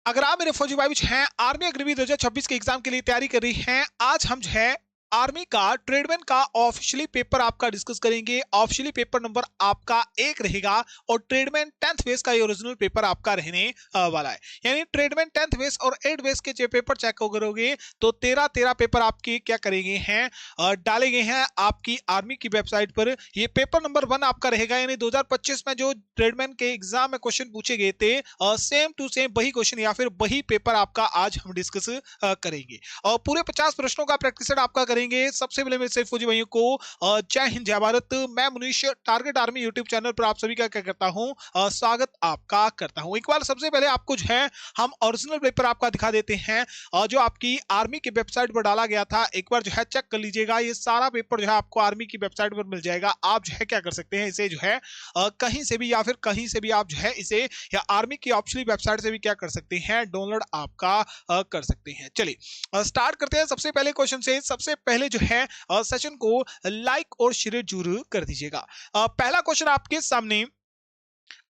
अगर आप मेरे फौजी भाई हैं, आर्मी अग्निवीर 2026 के एग्जाम के लिए तैयारी कर रही हैं, आज हम जो है आर्मी का ट्रेडमैन का ऑफिशियली पेपर आपका डिस्कस करेंगे। ऑफिशियली पेपर नंबर आपका 1 रहेगा और ट्रेडमैन 10th बेस का ये ओरिजिनल पेपर आपका रहने वाला है। यानी ट्रेडमैन 10th बेस और 8 बेस के जो पेपर चेक करोगे तो 13 पेपर आपके क्या करेंगे हैं, डाले गए हैं आपकी आर्मी की वेबसाइट पर। ये पेपर नंबर 1 आपका रहेगा, यानी 2025 में जो ट्रेडमैन के एग्जाम में क्वेश्चन पूछे गए थे सेम टू सेम वही क्वेश्चन या फिर वही पेपर आपका आज हम डिस्कस करेंगे और पूरे 50 प्रश्नों का प्रैक्टिस सेट आपका करेंगे। सबसे पहले मेरे सभी फौजी भाइयों को जय हिंद जय भारत। मैं Munish target army YouTube channel पर आप सभी का क्या करता हूं, स्वागत आपका करता हूं। एक बार सबसे पहले आपको जो है हम ओरिजिनल पेपर आपका दिखा देते हैं जो आपकी आर्मी की वेबसाइट पर डाला गया था। एक बार जो है चेक कर लीजिएगा, ये सारा पेपर जो है आपको आर्मी की वेबसाइट पर मिल जाएगा। आप जो है क्या कर सकते हैं, इसे जो है कहीं से भी या फिर कहीं से भी आप जो है इसे या आर्मी की ऑफिशियल वेबसाइट से भी क्या कर सकते हैं, डाउनलोड आपका कर सकते हैं। चलिए स्टार्ट करते हैं सबसे पहले क्वेश्चन से। सबसे पहले जो है सेशन को लाइक और शेयर जरूर कर दीजिएगा। पहला क्वेश्चन आपके सामने,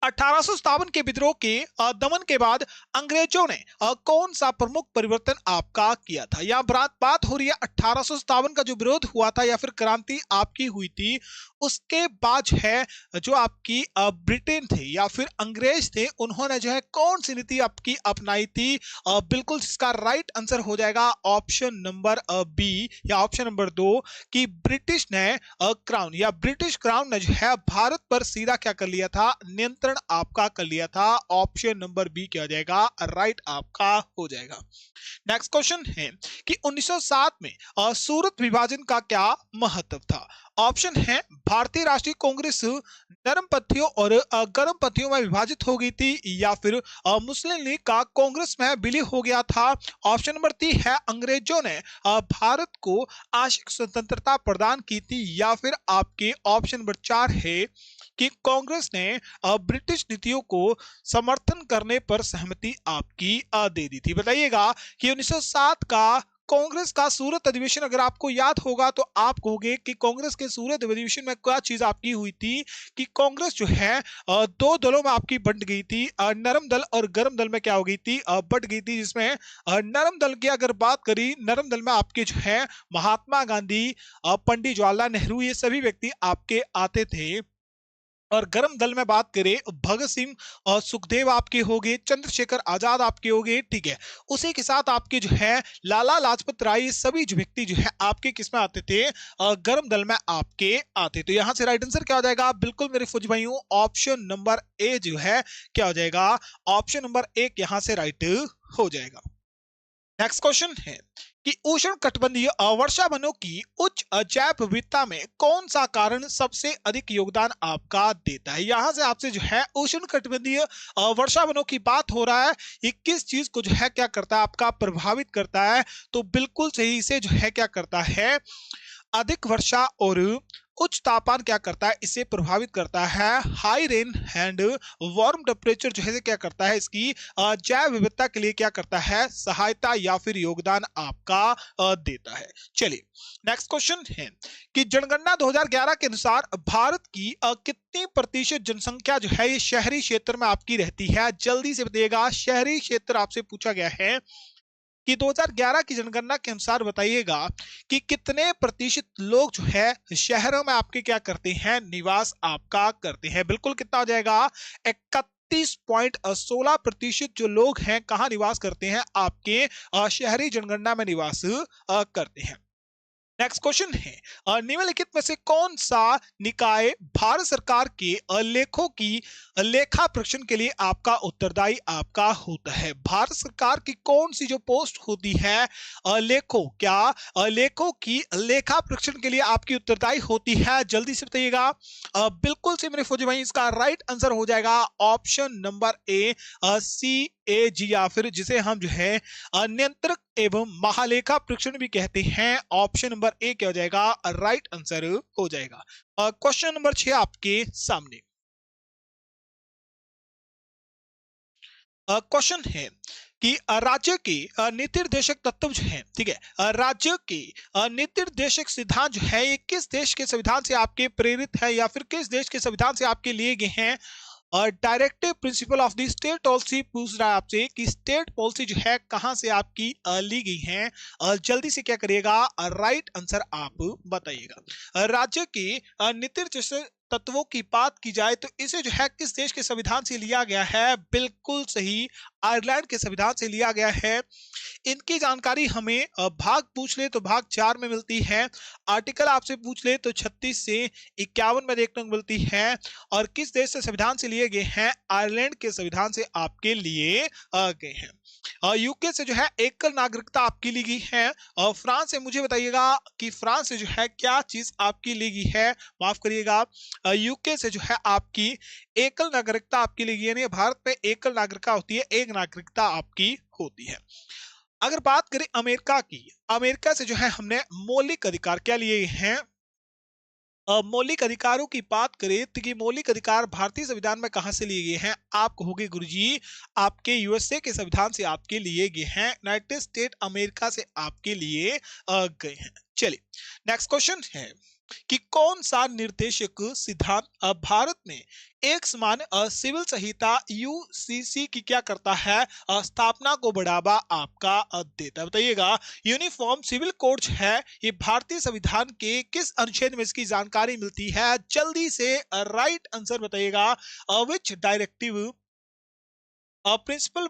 1857 के विद्रोह के दमन के बाद अंग्रेजों ने कौन सा प्रमुख परिवर्तन आपका किया था। यह बात हो रही है 1857 का जो विरोध हुआ था या फिर क्रांति आपकी हुई थी, उसके बाद जो है जो आपकी ब्रिटेन थे या फिर अंग्रेज थे, उन्होंने जो है कौन सी नीति आपकी अपनाई थी। बिल्कुल इसका राइट आंसर हो जाएगा ऑप्शन नंबर बी या ऑप्शन नंबर 2 कि ब्रिटिश ने क्राउन या ब्रिटिश क्राउन ने जो है भारत पर सीधा क्या कर लिया था, नियंत्रण आपका कर लिया था। ऑप्शन नंबर बी क्या हो जाएगा, राइट आपका हो जाएगा। नेक्स्ट क्वेश्चन है कि 1907 में सूरत विभाजन का क्या महत्व था। ऑप्शन है भारतीय राष्ट्रीय कांग्रेस नरम पत्थियों और गर्म पत्थियों में विभाजित हो गई थी या फिर मुस्लिम लीग का कांग्रेस में विलय हो गया था। ऑप्शन नंबर 3 है अंग्रेजों ने भारत को आंशिक स्वतंत्रता प्रदान की थी या फिर आपके ऑप्शन नंबर 4 है कि कांग्रेस ने ब्रिटिश नीतियों को समर्थन करने पर सहमति आपकी दे दी थी। बताइएगा कि 1907 का कांग्रेस का सूरत अधिवेशन अगर आपको याद होगा तो आप कहोगे कि कांग्रेस के सूरत अधिवेशन में क्या चीज आपकी हुई थी कि कांग्रेस जो है दो दलों में आपकी बंट गई थी, नरम दल और गर्म दल में क्या हो गई थी, बंट गई थी। जिसमें नरम दल की अगर बात करी, नरम दल में आपके जो है महात्मा गांधी, पंडित जवाहरलाल नेहरू, ये सभी व्यक्ति आपके आते थे। और गर्म दल में बात करें, भगत सिंह और सुखदेव आपके हो गए, चंद्रशेखर आजाद आपके हो गए, ठीक है। उसी के साथ आपके जो है लाला लाजपत राय, सभी जो व्यक्ति जो है आपके किसमें आते थे, गर्म दल में आपके आते। तो यहां से राइट आंसर क्या हो जाएगा, बिल्कुल मेरे फौजी भाइयों ऑप्शन नंबर ए जो है क्या हो जाएगा, ऑप्शन नंबर 1 यहां से राइट हो जाएगा। नेक्स्ट क्वेश्चन है कि उष्ण कटिबंधीय वर्षा वनों की उच्च जैव विविधता में कौन सा कारण सबसे अधिक योगदान आपका देता है। यहां से आपसे जो है उष्ण कटिबंधीय वर्षा वनों की बात हो रहा है, ये किस चीज को जो है क्या करता है, आपका प्रभावित करता है। तो बिल्कुल सही से जो है क्या करता है, अधिक वर्षा और उच्च तापमान क्या करता है, इसे प्रभावित करता है। High rain and warm temperature जो है क्या करता है, इसकी जैव विविधता के लिए क्या करता है, सहायता या फिर योगदान आपका देता है। चलिए नेक्स्ट क्वेश्चन है कि जनगणना 2011 के अनुसार भारत की कितनी प्रतिशत जनसंख्या जो है ये शहरी क्षेत्र में आपकी रहती है। जल्दी से बताइएगा, शहरी क्षेत्र आपसे पूछा गया है कि 2011 की जनगणना के अनुसार बताइएगा कि कितने प्रतिशत लोग जो है शहरों में आपके क्या करते हैं, निवास आपका करते हैं। बिल्कुल कितना हो जाएगा, 31.16% जो लोग हैं कहां निवास करते हैं, आपके शहरी जनगणना में निवास करते हैं। नेक्स्ट क्वेश्चन है निम्नलिखित में से कौन सा निकाय भारत सरकार के लेखों की लेखा परीक्षण के लिए आपका उत्तरदायी आपका होता है। भारत सरकार की कौन सी जो पोस्ट होती है, लेखों क्या लेखों की लेखा परीक्षण के लिए आपकी उत्तरदायी होती है। जल्दी से बताइएगा, बिल्कुल से मेरे फौजी भाई इसका राइट आंसर हो जाएगा ऑप्शन नंबर ए, CAG या फिर जिसे हम जो है नियंत्रक एवं महालेखा परीक्षण भी कहते हैं। ऑप्शन नंबर ए क्या हो जाएगा, राइट आंसर हो जाएगा। क्वेश्चन नंबर 6 आपके सामने क्वेश्चन है कि राज्य के नीति निर्देशक तत्व जो है, ठीक है, राज्य के नीति निर्देशक सिद्धांत जो है ये किस देश के संविधान से आपके प्रेरित है या फिर किस देश के संविधान से आपके लिए गए हैं। Directive principle of the state policy पूछ रहा है आपसे कि स्टेट पॉलिसी जो है कहां से आपकी ली गई है। जल्दी से क्या करिएगा, राइट आंसर आप बताइएगा। राज्य के नीति तत्वों की बात की जाए तो इसे जो है किस देश के संविधान से लिया गया है, बिल्कुल सही, आयरलैंड के संविधान से लिया गया है। इनकी जानकारी हमें भाग पूछ ले तो भाग 4 में मिलती है, आर्टिकल आपसे पूछ ले तो 36 से 51 में देखने को मिलती है। और किस देश से संविधान से लिए गए हैं, आयरलैंड के संविधान से आपके लिए गए हैं। यूके से जो है एकल नागरिकता आपकी ली गई है। और फ्रांस से मुझे बताइएगा कि फ्रांस से जो है क्या चीज आपकी ली गई है, माफ करिएगा, यूके से जो है आपकी एकल नागरिकता आपकी ली गई है। भारत में एकल नागरिकता होती है, एक नागरिकता आपकी होती है। अगर बात करें अमेरिका की, अमेरिका से जो है हमने मौलिक अधिकार क्या लिए हैं, मौलिक अधिकारों की बात करें तो ये मौलिक अधिकार भारतीय संविधान में कहां से लिए गए हैं, आप कहोगे गुरुजी आपके यूएसए के संविधान से आपके लिए गए हैं, यूनाइटेड स्टेट अमेरिका से आपके लिए गए हैं। चलिए नेक्स्ट क्वेश्चन है कि कौन सा निर्देशक सिद्धांत भारत में एक समान सिविल संहिता यूसीसी की क्या करता है, स्थापना को बढ़ावा आपका देता है। बताइएगा यूनिफॉर्म सिविल कोड है ये भारतीय संविधान के किस अनुच्छेद में इसकी जानकारी मिलती है, जल्दी से राइट आंसर बताइएगा। Which directive principle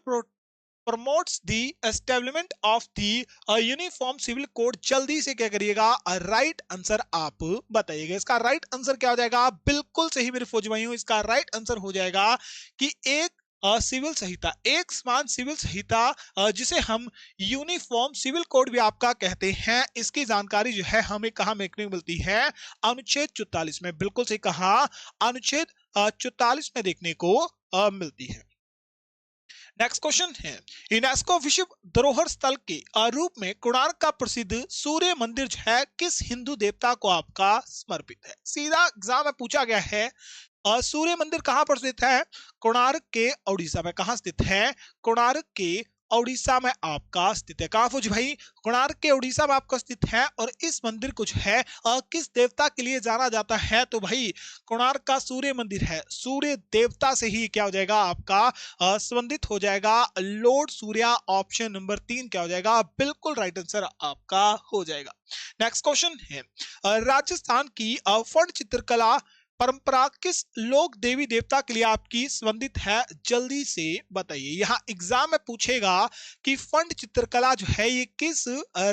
promotes the establishment of the uniform civil code, जल्दी से क्या करिएगा, राइट आंसर आप बताइएगा। इसका राइट आंसर क्या हो जाएगा, बिल्कुल सही मेरे फौजी भाइयों, इसका राइट आंसर हो जाएगा कि एक सिविल संहिता, एक समान सिविल संहिता जिसे हम यूनिफॉर्म सिविल कोड भी आपका कहते हैं, इसकी जानकारी जो है हमें कहां देखने को मिलती है, अनुच्छेद 44 में, बिल्कुल सही कहा, अनुच्छेद 44 में देखने को मिलती है। नेक्स्ट क्वेश्चन है यूनेस्को विश्व धरोहर स्थल के रूप में कोणार्क का प्रसिद्ध सूर्य मंदिर जो है किस हिंदू देवता को आपका समर्पित है। सीधा एग्जाम में पूछा गया है सूर्य मंदिर कहां पर स्थित है, कोणार्क के उड़ीसा में। कहां स्थित है, कोणार्क के उड़ीसा में आपका स्थित है। कहां फौजी भाई, कोणार्क के उड़ीसा में आपका स्थित है। और इस मंदिर को जो है किस देवता के लिए जाना जाता है, तो भाई कोणार्क का सूर्य मंदिर है, सूर्य देवता से ही क्या हो जाएगा आपका संबंधित हो जाएगा, लॉर्ड सूर्या। ऑप्शन नंबर 3 क्या हो जाएगा, बिल्कुल राइट आंसर आपका हो जाएगा। नेक्स्ट क्वेश्चन है राजस्थान की फट चित्रकला परंपरा किस लोक देवी देवता के लिए आपकी संबंधित है, जल्दी से बताइए। यहाँ एग्जाम में पूछेगा कि फंड चित्रकला जो है ये किस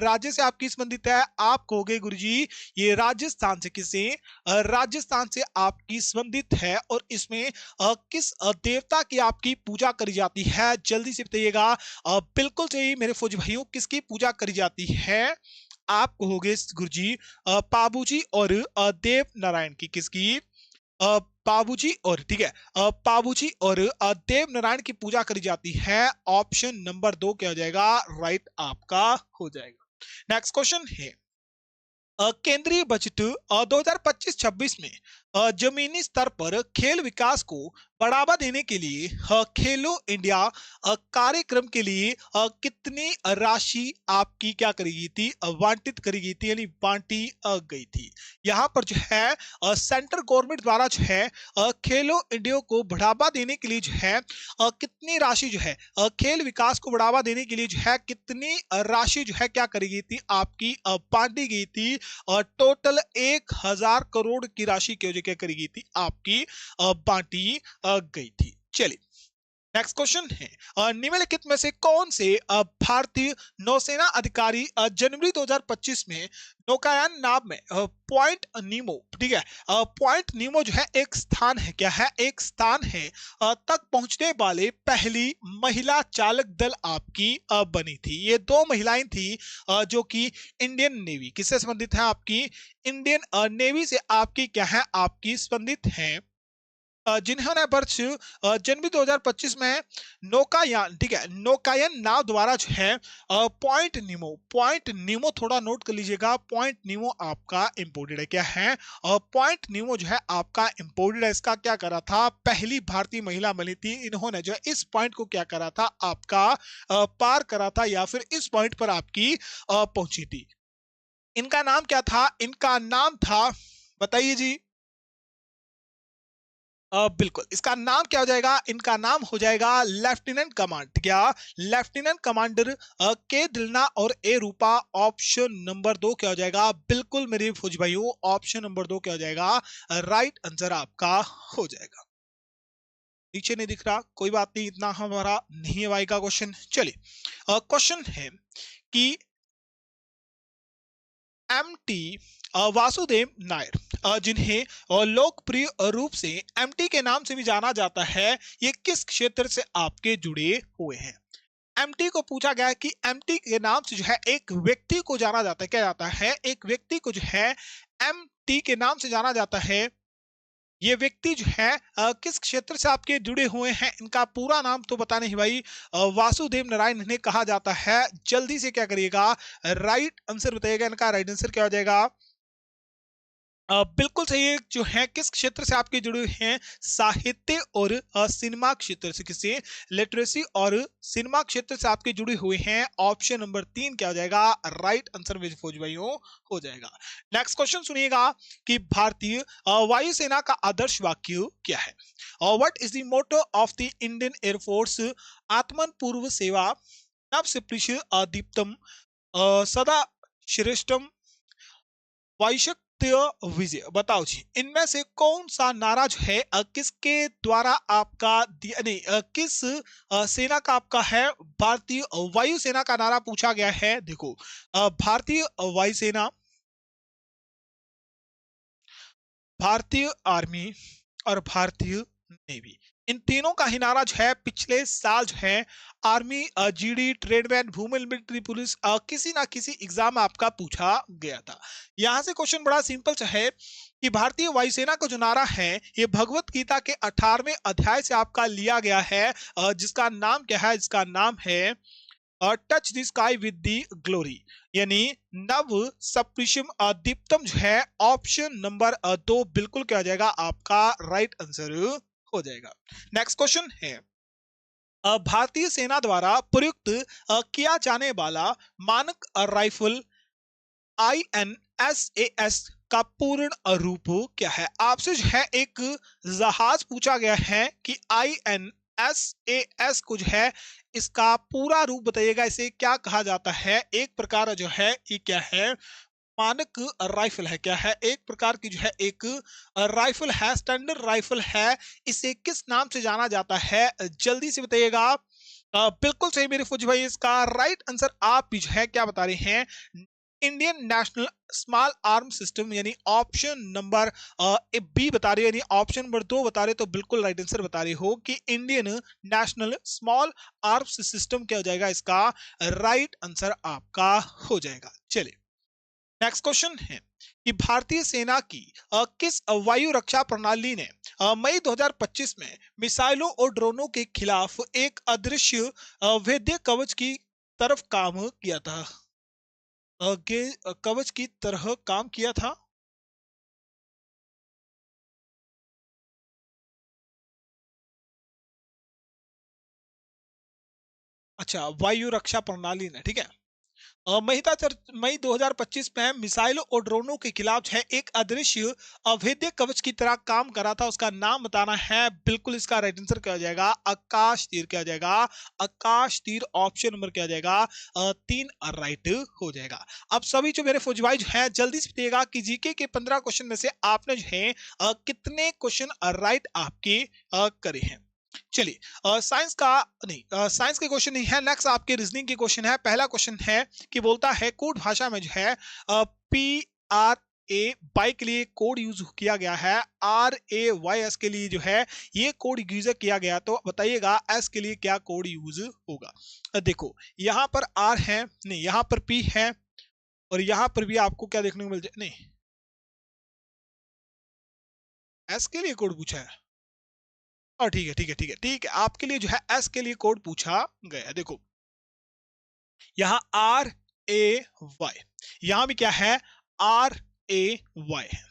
राज्य से आपकी संबंधित है, आप कहोगे गुरुजी ये राजस्थान से, किसे, राजस्थान से आपकी संबंधित है। और इसमें किस देवता की आपकी पूजा करी जाती है, जल्दी से बताइएगा। बिल्कुल सही मेरे फौजी भाइयों, किसकी पूजा करी जाती है, आप कहोगे गुरुजी पाबूजी और देव नारायण की, किसकी, पाबूजी और, ठीक है, पाबूजी और देव नारायण की पूजा करी जाती है। ऑप्शन नंबर 2 क्या हो जाएगा, राइट आपका हो जाएगा। नेक्स्ट क्वेश्चन है केंद्रीय बजट 2025-26 में जमीनी स्तर पर खेल विकास को बढ़ावा देने के लिए खेलो इंडिया कार्यक्रम के लिए कितनी राशि आपकी क्या करी गई थी, आवंटित करी गई थी, यानी बांटी गई थी। यहाँ पर जो है सेंट्रल गवर्नमेंट द्वारा जो है खेलो इंडिया को बढ़ावा देने के लिए जो है कितनी राशि जो है खेल विकास को बढ़ावा देने के लिए जो है कितनी राशि जो है क्या करी गई थी, आपकी बांटी गई थी। टोटल 1000 करोड़ की राशि की क्या करी गई थी, आपकी बांटी गई थी। चलिए नेक्स्ट क्वेश्चन है निम्नलिखित में से कौन से भारतीय नौसेना अधिकारी जनवरी 2025 में नौकायन नाम में पॉइंट नीमो, ठीक है, पॉइंट नीमो जो है एक स्थान है, क्या है, एक स्थान है तक पहुंचने वाले पहली महिला चालक दल आपकी बनी थी। ये 2 महिलाएं थी जो कि इंडियन नेवी किससे संबंधित है, आपकी इंडियन नेवी से आपकी क्या है, आपकी संबंधित है, जिन्होंने वर्ष जनवरी 2025 में नौकायान, ठीक है, नौकायन नाव द्वारा जो है पॉइंट नीमो थोड़ा नोट कर लीजिएगा। पॉइंट नीमो आपका इंपोर्टेड है, क्या है, पॉइंट नीमो जो है आपका इंपोर्टेड है। इसका क्या करा था, पहली भारतीय महिला बनी थी, इन्होंने जो है इस पॉइंट को क्या करा था, आपका पार करा था या फिर इस पॉइंट पर आपकी पहुंची थी। इनका नाम क्या था, इनका नाम था, बताइए जी, बिल्कुल, इसका नाम क्या हो जाएगा? इनका नाम हो जाएगा लेफ्टिनेंट कमांड। क्या? लेफ्टिनेंट कमांडर के दिलना और ए रूपा। ऑप्शन नंबर 2 क्या हो जाएगा? बिल्कुल मेरे फौजी भाइयों, ऑप्शन नंबर 2 क्या हो जाएगा? राइट आंसर आपका हो जाएगा। नीचे नहीं दिख रहा, कोई बात नहीं, इतना हमारा नहीं आएगा क्वेश्चन। चलिए, क्वेश्चन है कि एमटी वासुदेव नायर, जिन्हें लोकप्रिय रूप से एमटी के नाम से भी जाना जाता है, ये किस क्षेत्र से आपके जुड़े हुए हैं? एमटी को पूछा गया है कि एमटी के नाम से जो है एक व्यक्ति को जाना जाता है, क्या जाता है? एक व्यक्ति को जो है एमटी के नाम से जाना जाता है। ये व्यक्ति जो है किस क्षेत्र से आपके जुड़े हुए हैं? इनका पूरा नाम तो पता नहीं भाई। वासुदेव नारायण इन्हें कहा जाता है। जल्दी से क्या करिएगा? राइट आंसर बताइएगा। इनका राइट आंसर क्या हो जाएगा? बिल्कुल सही है। जो है किस क्षेत्र से आपके जुड़े हुए हैं? साहित्य और सिनेमा क्षेत्र से। किसी लिटरेसी और सिनेमा क्षेत्र से आपके जुड़े हुए हैं। ऑप्शन नंबर 3 क्या हो जाएगा? राइट आंसर मेरे फौजी भाइयों हो जाएगा। नेक्स्ट क्वेश्चन सुनिएगा कि भारतीय वायुसेना का आदर्श वाक्य क्या है? What is the motto of the Indian Air Force? आत्मन पूर्व सेवा, नव सपृश दीप्तम, सदा श्रेष्ठम, वैशक्त्य विजय। बताओ जी, इनमें से कौन सा नारा जो है किसके द्वारा आपका नहीं किस सेना का आपका है? भारतीय वायुसेना का नारा पूछा गया है। देखो, भारतीय वायुसेना, भारतीय आर्मी और भारतीय नेवी, इन तीनों का ही नारा जो है पिछले साल जो है army, GD, tradesman, women military police, किसी ना किसी एग्जाम में आपका पूछा गया था। यहाँ से क्वेश्चन बड़ा सिंपल सा है कि भारतीय वायुसेना का जो नारा है ये भगवत गीता के 18वें अध्याय से आपका लिया गया है, जिसका नाम क्या है? जिसका नाम है touch the sky with the glory, यानी नव सप्रिशम दीप्तम जो है। ऑप्शन नंबर 2 बिल्कुल क्या हो जाएगा? आपका राइट आंसर हो जाएगा। नेक्स्ट क्वेश्चन है भारतीय सेना द्वारा प्रयुक्त किया जाने वाला मानक राइफल INSAS का पूर्ण रूप क्या है? आपसे जो है एक जहाज पूछा गया है कि INSAS को जो है इसका पूरा रूप बताइएगा, इसे क्या कहा जाता है? एक प्रकार जो है ये क्या है? मानक राइफल है। क्या है? एक प्रकार की जो है एक राइफल है, स्टैंडर्ड राइफल है। इसे किस नाम से जाना जाता है? जल्दी से बताइएगा। बिल्कुल सही मेरे फौजी भाई, इसका राइट आंसर आप भी जो है क्या बता रहे हैं? Indian national small arm system, यानी ऑप्शन नंबर बी बता रहे हो, यानी ऑप्शन नंबर 2 बता रहे हो, तो बिल्कुल राइट आंसर बता रहे हो कि Indian national small arms system क्या हो जाएगा? इसका राइट आंसर आपका हो जाएगा। चलिए, नेक्स्ट क्वेश्चन है कि भारतीय सेना की किस वायु रक्षा प्रणाली ने मई 2025 में मिसाइलों और ड्रोनों के खिलाफ एक अदृश्य भेद्य कवच की तरफ काम किया था? कवच की तरह काम किया था। अच्छा, वायु रक्षा प्रणाली ने, ठीक है। मई 2025 में मिसाइलों और ड्रोनों के खिलाफ है एक अदृश्य अभेद्य कवच की तरह काम करा था, उसका नाम बताना है। बिल्कुल इसका राइट आंसर क्या हो जाएगा? आकाश तीर क्या हो जाएगा? आकाश तीर ऑप्शन नंबर क्या हो जाएगा? 3 राइट हो जाएगा। अब सभी जो मेरे फौजी भाई जो है जल्दी से बताइएगा कि जीके के 15 क्वेश्चन में से आपने जो है कितने क्वेश्चन राइट आपके करे हैं। चलिए, साइंस का नहीं, साइंस के क्वेश्चन नहीं है, नेक्स्ट आपके रीजनिंग के क्वेश्चन है। पहला क्वेश्चन है कि बोलता है कोड भाषा में जो है PRA बाई के लिए कोड यूज किया गया है, RAYS के लिए जो है ये कोड यूज किया गया, तो बताइएगा एस के लिए क्या कोड यूज होगा? देखो, यहाँ पर R है नहीं, यहाँ पर P है और यहाँ पर भी आपको क्या देखने को मिल जाए? नहीं, एस के लिए कोड पूछा है। और ठीक है, ठीक है, ठीक है, ठीक है, आपके लिए जो है एस के लिए कोड पूछा गया है। देखो, यहाँ RAY, यहाँ भी क्या है? RAY है,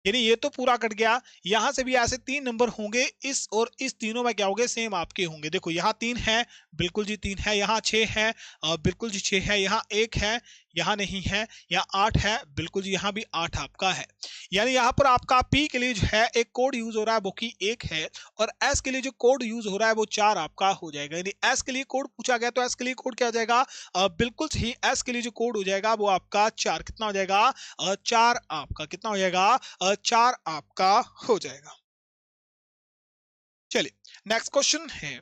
यानी ये तो पूरा कट गया। यहां से भी ऐसे 3 नंबर होंगे, इस और इस तीनों में क्या होंगे? सेम आपके होंगे। देखो, यहाँ 3 है, बिल्कुल जी 3 है। यहाँ 6 है, बिल्कुल जी 6 है। यहाँ 1 है, यहाँ नहीं है, यहाँ 8 है, बिल्कुल जी यहाँ भी 8 आपका है। यानी यहाँ पर आपका P के लिए जो है एक कोड यूज हो रहा है वो कि 1 है, और S के लिए जो कोड यूज हो रहा है वो 4 आपका हो जाएगा। यानी S के लिए कोड पूछा गया तो S के लिए कोड क्या हो जाएगा, बिल्कुल सही, S के लिए जो कोड हो जाएगा वो आपका 4, कितना हो जाएगा, 4 आपका कितना हो जाएगा, 4 आपका हो जाएगा। चलिए नेक्स्ट क्वेश्चन है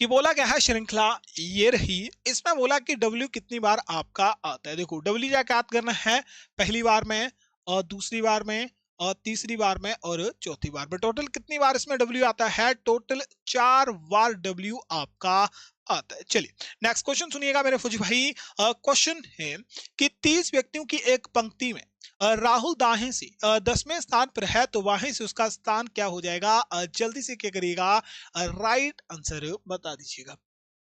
कि बोला गया है श्रृंखला ये रही, इसमें बोला कि W कितनी बार आपका आता है। देखो W क्या याद करना है, पहली बार में और दूसरी बार में और तीसरी बार में और चौथी बार में, टोटल कितनी बार इसमें W आता है, टोटल 4 बार W आपका आता है। चलिए नेक्स्ट क्वेश्चन सुनिएगा मेरे फौजी भाई। क्वेश्चन है कि 30 व्यक्तियों की एक पंक्ति में राहुल दाएं से 10वें स्थान पर है, तो वहीं से उसका स्थान क्या हो जाएगा, जल्दी से क्या करिएगा, राइट आंसर बता दीजिएगा।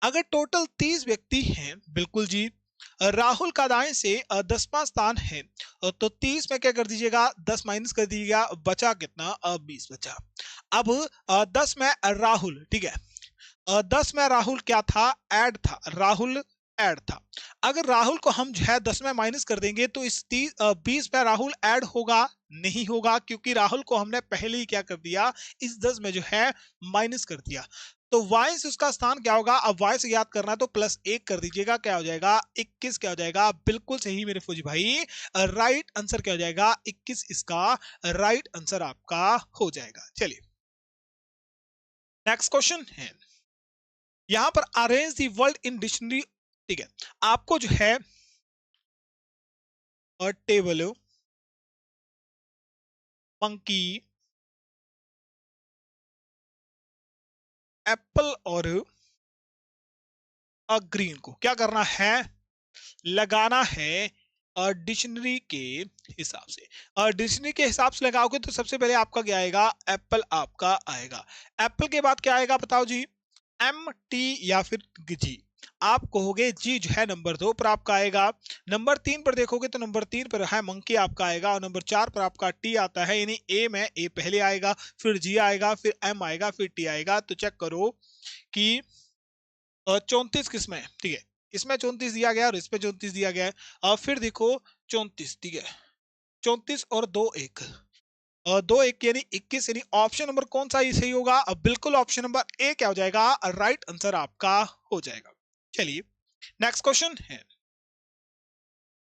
अगर टोटल 30 व्यक्ति हैं, बिल्कुल जी, राहुल का दाएं से 10वां स्थान है, तो 30 में क्या कर दीजिएगा, 10 माइनस कर दीजिएगा, बचा कितना, 20 बचा। अब 10 में राहुल, ठीक है, 10 में राहुल क्या था, ऐड था, राहुल ऐड था। अगर राहुल को हम जो है 10 में माइनस कर देंगे तो इस 20 में राहुल ऐड होगा, नहीं होगा, क्योंकि राहुल को हमने पहले ही क्या कर दिया, इस 10 में जो है माइनस कर दिया। तो y से उसका स्थान क्या होगा, अब y से याद करना है तो +1 कर दीजिएगा, क्या हो जाएगा, 21 क्या हो जाएगा, बिल्कुल सही मेरे फौजी भाई, राइट आंसर क्या हो जाएगा, 21 इसका राइट आंसर आपका हो जाएगा। चलिए नेक्स्ट क्वेश्चन है, यहां पर arrange the world in dictionary, ठीक है, आपको जो है और टेबल, मंकी, एप्पल और ग्रीन को क्या करना है, लगाना है डिक्शनरी के हिसाब से। डिक्शनरी के हिसाब से लगाओगे तो सबसे पहले आपका क्या आएगा, एप्पल आपका आएगा। एप्पल के बाद क्या आएगा बताओ जी, MT या फिर जी, आप कहोगे जी जो है नंबर 2 पर आपका आएगा। नंबर 3 पर देखोगे तो नंबर 3 पर है मंकी आपका आएगा, और नंबर 4 पर आपका टी आता है, यानी ए में ए पहले आएगा, फिर जी आएगा, फिर एम आएगा, फिर टी आएगा। तो चेक करो कि 34 किसमें, ठीक है, इसमें 34 दिया गया और इसमें 34 दिया गया है। फिर देखो 34, ठीक है, 34 और 2 1, 2 1 यानी 21, यानी ऑप्शन नंबर कौन सा सही होगा, अब बिल्कुल ऑप्शन नंबर ए क्या हो जाएगा, राइट आंसर आपका हो जाएगा। चलिए नेक्स्ट क्वेश्चन है,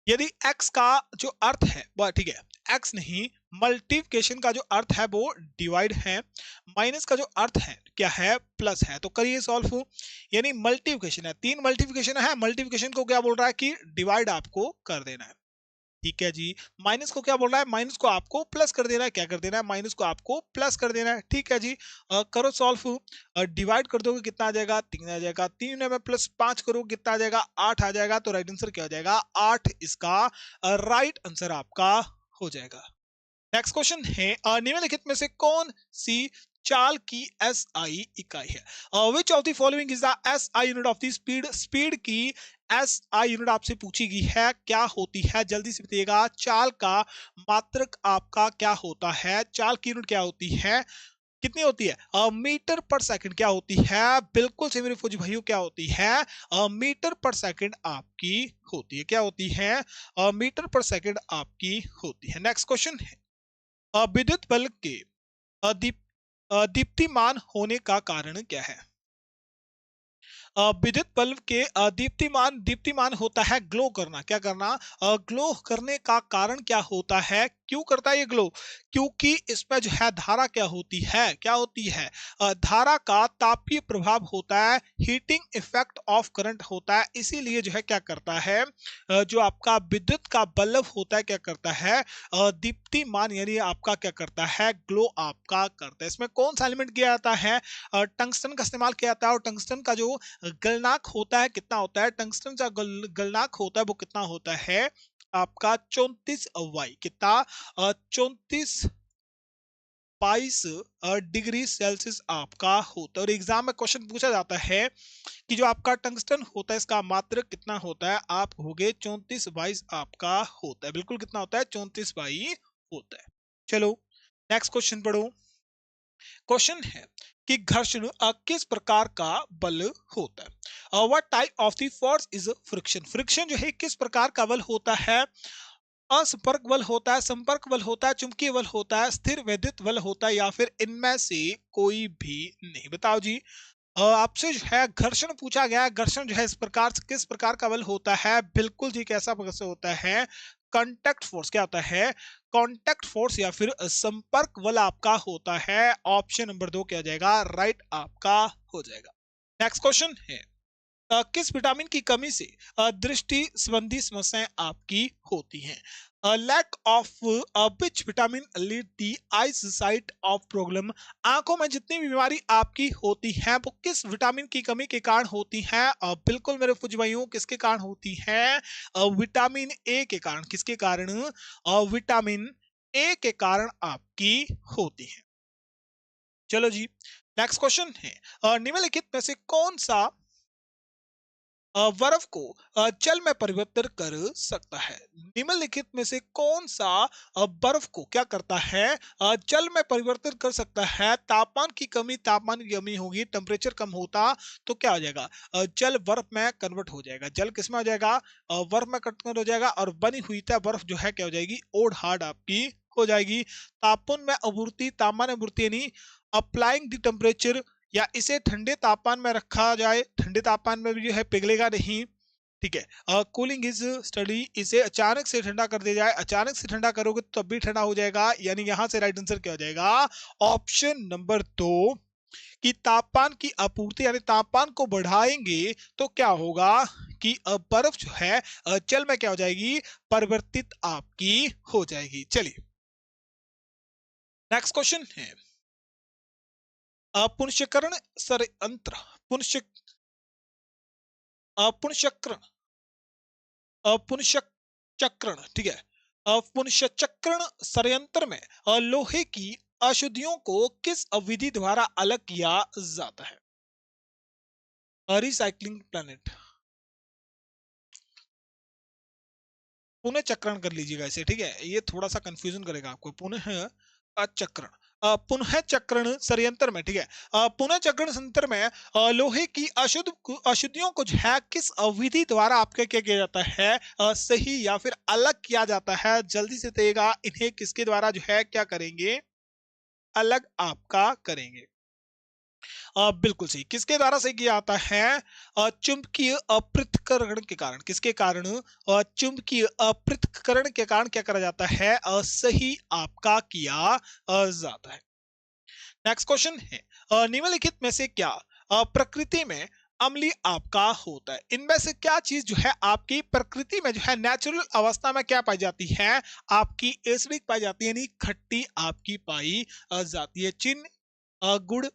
यदि x का जो अर्थ है वह, ठीक है, x नहीं, मल्टीप्लिकेशन का जो अर्थ है वो डिवाइड है, माइनस का जो अर्थ है क्या है, प्लस है, तो करिए सॉल्व। यानी मल्टीप्लिकेशन है, 3 मल्टीप्लिकेशन है, मल्टीप्लिकेशन को क्या बोल रहा है कि डिवाइड आपको कर देना है, ठीक है जी। माइनस को क्या बोल रहा है, माइनस को आपको प्लस कर देना है, क्या कर देना है, माइनस को आपको प्लस कर देना है, ठीक है जी। करो सॉल्व, डिवाइड कर दोगे कितना आ जाएगा, 3 आ जाएगा, 3 में +5 करो कितना आ जाएगा, 8 आ जाएगा। तो राइट आंसर क्या हो जाएगा, 8 इसका राइट आंसर आपका हो जाएगा। नेक्स्ट क्वेश्चन है, निम्नलिखित में से कौन सी चाल की SI इकाई है, which of the following is the SI unit of the speed, speed की SI यूनिट आपसे पूछी गई है, क्या होती है, जल्दी से बताइएगा। चाल का मात्रक आपका क्या होता है, चाल की यूनिट क्या होती है, कितनी होती है, मीटर पर सेकंड क्या होती है, बिल्कुल से मेरे फौजी भाइयों क्या होती है, मीटर पर सेकंड आपकी होती है, क्या होती है, मीटर पर सेकंड आपकी होती है। नेक्स्ट क्वेश्चन है, विद्युत बल्ब के दीप्तिमान होने का कारण क्या है। विद्युत बल्ब के दीप्तिमान, दीप्तिमान होता है ग्लो करना, क्या करना, ग्लो करने का कारण क्या होता है, क्यों करता है ये ग्लो, क्योंकि इसमें जो है धारा क्या होती है, क्या होती है, धारा का तापीय प्रभाव होता है, हीटिंग इफेक्ट ऑफ करंट होता है, इसीलिए जो है क्या करता है, जो आपका विद्युत का बल्ब होता है क्या करता है, दीप्तिमान यानी आपका क्या करता है, ग्लो आपका करता है। इसमें कौन सा एलिमेंट किया जाता है, टंगस्टन का इस्तेमाल किया जाता है, और टंगस्टन का जो गलनांक होता है कितना होता है, टंगस्टन का गलनांक होता है वो कितना होता है आपका 34 वाई, कितना, 34 22 डिग्री सेल्सियस आपका होता है। और एग्जाम में क्वेश्चन पूछा जाता है कि जो आपका टंगस्टन होता है इसका मात्रक कितना होता है, आप होगे 34 22 आपका होता है, बिल्कुल कितना होता है, 34 22 होता है। चलो नेक्स्ट क्वेश्चन पढ़ो। क्वेश्चन है कि घर्षण किस प्रकार का बल होता है, what type of the force is friction? Friction जो है किस प्रकार का बल होता है? असंपर्क बल होता है, संपर्क बल होता है, चुंबकीय बल होता है, स्थिर वैद्युत बल होता है, या फिर इनमें से कोई भी नहीं? बताओ जी। आपसे जो है घर्षण पूछा गया है। घर्षण जो है इस प्रकार से किस प्रकार का बल होता है? बिल्कुल जी, कैसा कैसे होता है? Contact force. क्या होता है? कांटेक्ट फोर्स या फिर संपर्क बल आपका होता है। ऑप्शन नंबर 2 क्या हो जाएगा? राइट आपका हो जाएगा। नेक्स्ट क्वेश्चन है, किस विटामिन की कमी से दृष्टि संबंधी समस्याएं आपकी होती हैं? Lack of which vitamin lead the eyes sight of problem? आंखों में जितनी भी बीमारी आपकी होती है वो किस विटामिन की कमी के कारण होती है? बिल्कुल मेरे फौजी भाइयों, किसके कारण होती है? विटामिन ए के कारण। किसके कारण? विटामिन ए के कारण आपकी होती है। चलो जी, नेक्स्ट क्वेश्चन है, निम्नलिखित में से कौन सा बर्फ को जल में परिवर्तित कर सकता है? निम्नलिखित में से कौन सा बर्फ को क्या करता है? जल में परिवर्तित कर सकता है। तापमान की कमी होगी, टेम्परेचर कम होता तो क्या हो जाएगा? जल बर्फ में कन्वर्ट हो जाएगा। जल किस में हो जाएगा? बर्फ में कन्वर्ट हो जाएगा, और बनी हुई था बर्फ जो है क्या हो जाएगी? ओड हार्ड आपकी हो जाएगी। तापमान में आपूर्ति यानी अप्लाइंग द टेम्परेचर, या इसे ठंडे तापमान में रखा जाए, ठंडे तापमान में भी जो है पिघलेगा नहीं। ठीक है। कूलिंग इज स्टडी, इसे अचानक से ठंडा कर दिया जाए, अचानक से ठंडा करोगे तो तब भी ठंडा हो जाएगा। यानी यहां से राइट आंसर क्या हो जाएगा? ऑप्शन नंबर 2 कि तापमान की आपूर्ति, यानी तापमान को बढ़ाएंगे तो क्या होगा कि बर्फ जो है जल में क्या हो जाएगी? परिवर्तित आपकी हो जाएगी। चलिए, नेक्स्ट क्वेश्चन है, पुनश्चक्रण षड्यंत्र, पुनश्चक्रण पुनश्चक्रण, ठीक है। पुनश्चक्रण षड्यंत्र में लोहे की अशुद्धियों को किस विधि द्वारा अलग किया जाता है? Recycling planet. पुनः चक्रण कर लीजिएगा इसे, ठीक है, ये थोड़ा सा कंफ्यूजन करेगा आपको। पुनः चक्रण, पुनः चक्रण षड्यंत्र में, ठीक है, पुनः चक्रण संयंत्र में लोहे की अशुद्धियों को जो है किस विधि द्वारा आपके क्या किया जाता है? सही या फिर अलग किया जाता है? जल्दी से देगा, इन्हें किसके द्वारा जो है क्या करेंगे? अलग आपका करेंगे। बिल्कुल सही। किसके द्वारा सही किया जाता है? चुंबकीय अपृथक्करण के कारण। किसके कारण? चुंबकीय अपृथक्करण के कारण क्या करा जाता है? सही आपका किया जाता है। नेक्स्ट क्वेश्चन है, निम्नलिखित में से क्या प्रकृति में अम्लीय आपका होता है? इनमें से क्या चीज जो है आपकी प्रकृति में जो है नेचुरल अवस्था में क्या पाई जाती है? आपकी एसिडिक पाई जाती है, यानी खट्टी आपकी पाई जाती है। चिन्ह गुड़,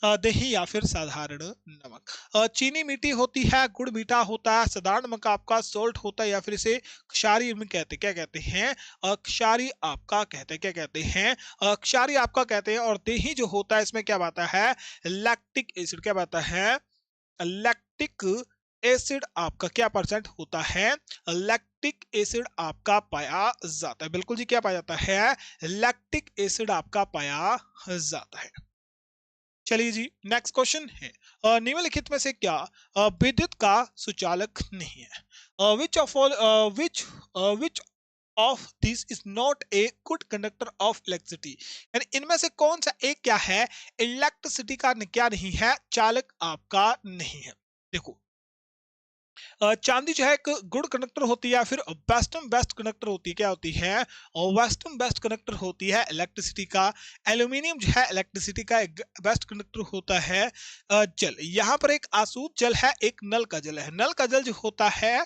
दही, या फिर साधारण नमक। चीनी मीठी होती है, गुड़ मीठा होता है, साधारण नमक आपका सोल्ट होता है, या फिर इसे क्षारीय में कहते क्या कहते हैं? क्षारीय आपका कहते हैं। क्या कहते हैं? क्षारीय आपका कहते हैं। और दही जो होता है इसमें क्या आता है? Lactic acid. क्या आता है? लैक्टिक एसिड आपका क्या परसेंट होता है? लैक्टिक एसिड आपका पाया जाता है। बिल्कुल जी, क्या पाया जाता है? लैक्टिक एसिड आपका पाया जाता है। चलिए जी, नेक्स्ट क्वेश्चन है, निम्नलिखित में से क्या विद्युत का सुचालक नहीं है? Which of this is not a good conductor of electricity? यानी इनमें से कौन सा एक क्या है? इलेक्ट्रिसिटी का क्या नहीं है? चालक आपका नहीं है। देखो, चांदी जो है एक गुड कंडक्टर होती है, या फिर बेस्ट कंडक्टर होती है। क्या होती है? और बेस्ट कंडक्टर होती है इलेक्ट्रिसिटी का। एल्यूमिनियम जो है इलेक्ट्रिसिटी का एक बेस्ट कंडक्टर होता है। जल, यहाँ पर एक आसूत जल है, एक नल का जल है। नल का जल जो होता है